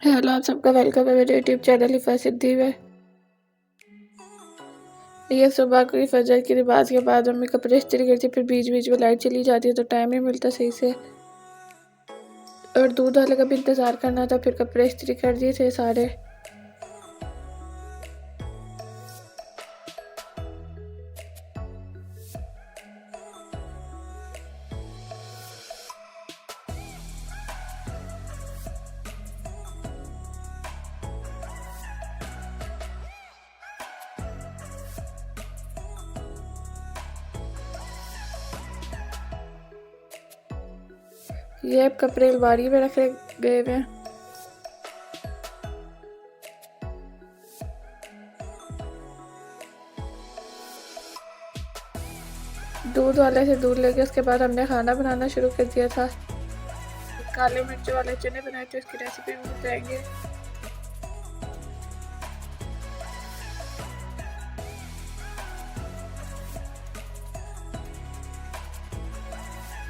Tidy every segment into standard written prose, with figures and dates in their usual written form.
Hello, आप सबका welcome है मेरे यूट्यूब चैनल हिफा सिद्दीक़ में। ये सुबह की फजर की नमाज के बाद मम्मी कपड़े इस्त्री करती, फिर बीच-बीच में लाइट चली जाती है तो टाइम नहीं मिलता सही से, और दूध वाले का भी इंतज़ार करना था। फिर कपड़े इस्त्री कर दिए थे सारे। ये अब कपड़े अलमारी में रखे गए हुए हैं। दूध वाले से दूध लेके उसके बाद हमने खाना बनाना शुरू कर दिया था। काले मिर्च वाले चने बनाए थे, उसकी रेसिपी भी बताएंगे।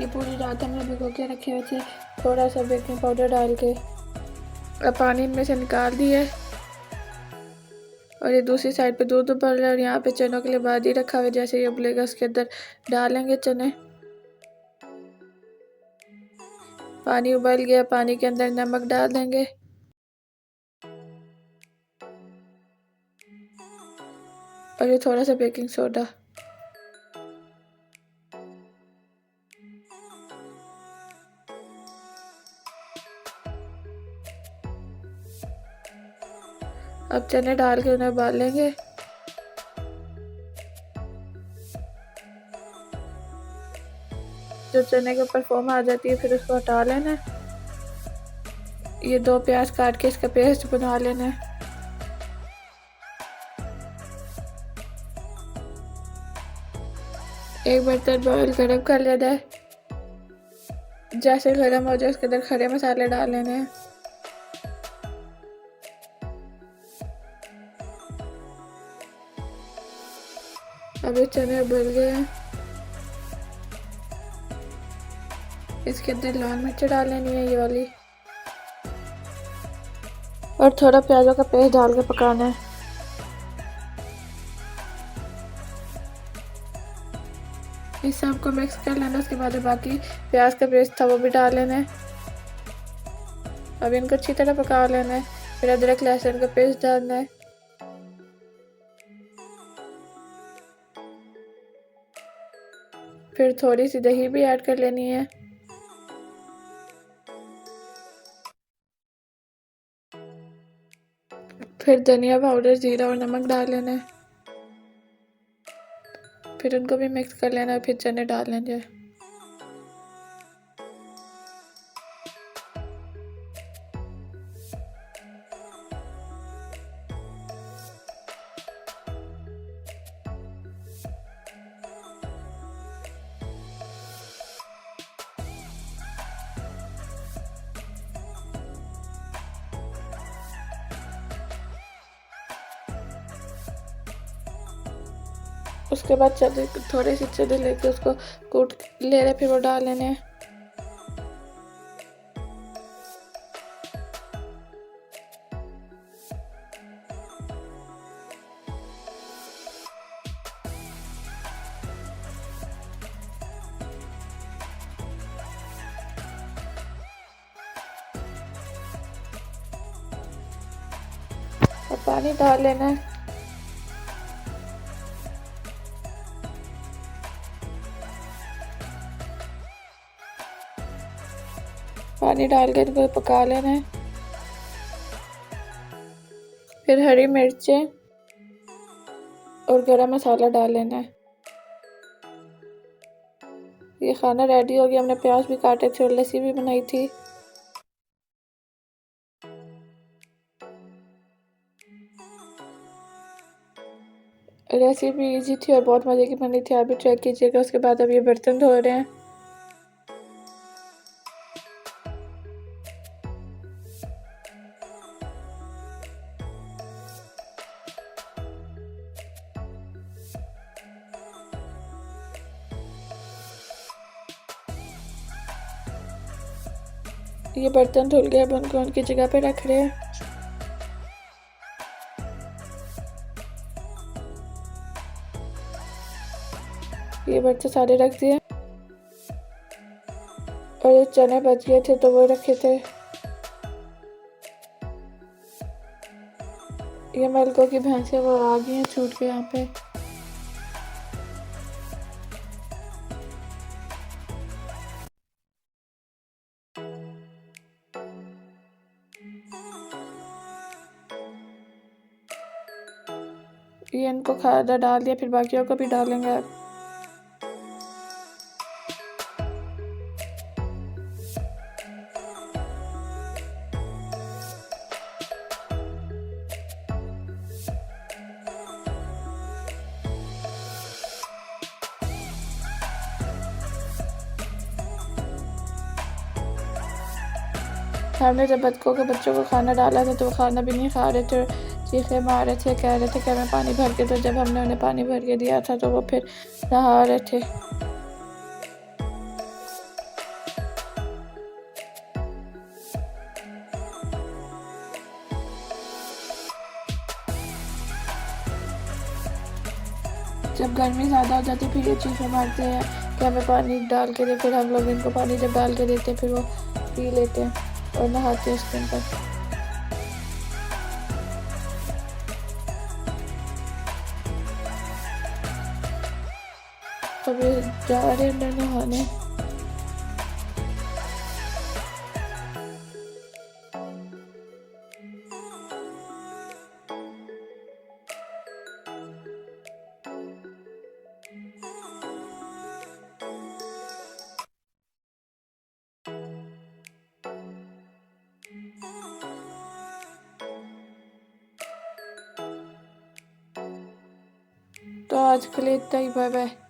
ये पूरी रात हमने भिगो के रखे हुए थे, थोड़ा सा बेकिंग पाउडर डाल के। अब पानी इनमें से निकाल दिया है और ये दूसरी साइड पे दूध उबल रहा है और यहाँ पे चनों के लिए बादी रखा हुआ है। जैसे ये उबलेगा उसके अंदर डालेंगे चने। पानी उबल गया, पानी के अंदर नमक डाल देंगे और ये थोड़ा सा बेकिंग सोडा। अब चने डाल के उन्हें उबाल लेंगे। जब चने के ऊपर फोम आ जाती है फिर उसको हटा लेना है। ये 2 प्याज काट के इसका पेस्ट बना लेना है। एक बर्तन में ऑयल गरम कर लेना है। जैसे गरम हो जाए उसके अंदर खड़े मसाले डाल लेने हैं। अब ये चने उबल गए हैं, इसके अंदर लाल मिर्च डाल लेनी है ये वाली, और थोड़ा प्याजों का पेस्ट डाल के पकाना है। इस सब को मिक्स कर लेना। उसके बाद बाकी प्याज का पेस्ट था वो भी डाल लेना है। अब इनको अच्छी तरह पका लेना है। फिर अदरक लहसुन का पेस्ट डालना है। फिर थोड़ी सी दही भी ऐड कर लेनी है। फिर धनिया पाउडर, जीरा और नमक डाल लेना है। फिर उनको भी मिक्स कर लेना है। फिर चने डाल लेंगे। उसके बाद चने, थोड़े से चने लेके उसको कूट ले रहे, फिर वो डाल लेने हैं। और पानी डाल लेना है। पानी डाल के इनको पका लेना है। फिर हरी मिर्चें और गरम मसाला डाल लेना है। ये खाना रेडी हो गया। हमने प्याज भी काटे थे और लस्सी भी बनाई थी। रेसिपी इजी थी और बहुत मज़े की बनी थी। आप भी ट्राई कीजिएगा। उसके बाद अब ये बर्तन धो रहे हैं। ये बर्तन धुल गए, अब उनको उनकी जगह पे रख रहे हैं। ये बर्तन सारे रख दिए और ये चने बच गए थे तो वो रखे थे। ये मलकों की भैंसें वो आ गई हैं छूट के यहाँ पे। ये इनको खाना डाल दिया, फिर बाकियों को भी डालेंगे अब। हमने जब बच्चों को खाना डाला था तो वो खाना भी नहीं खा रहे थे, चीखे मार रहे थे, कह रहे थे कि हमें पानी भर के दो। जब हमने उन्हें पानी भर के दिया था तो वो फिर नहा रहे थे। जब गर्मी ज़्यादा हो जाती फिर ये चीखें मारते हैं कि हमें पानी डाल के दे। फिर हम लोग इनको पानी जब डाल के देते फिर वो पी लेते हैं और नहाते हैं इसके अंदर। अभी जा रहे हैं नहाने। तो आज के लिए इतना ही, बाय बाय।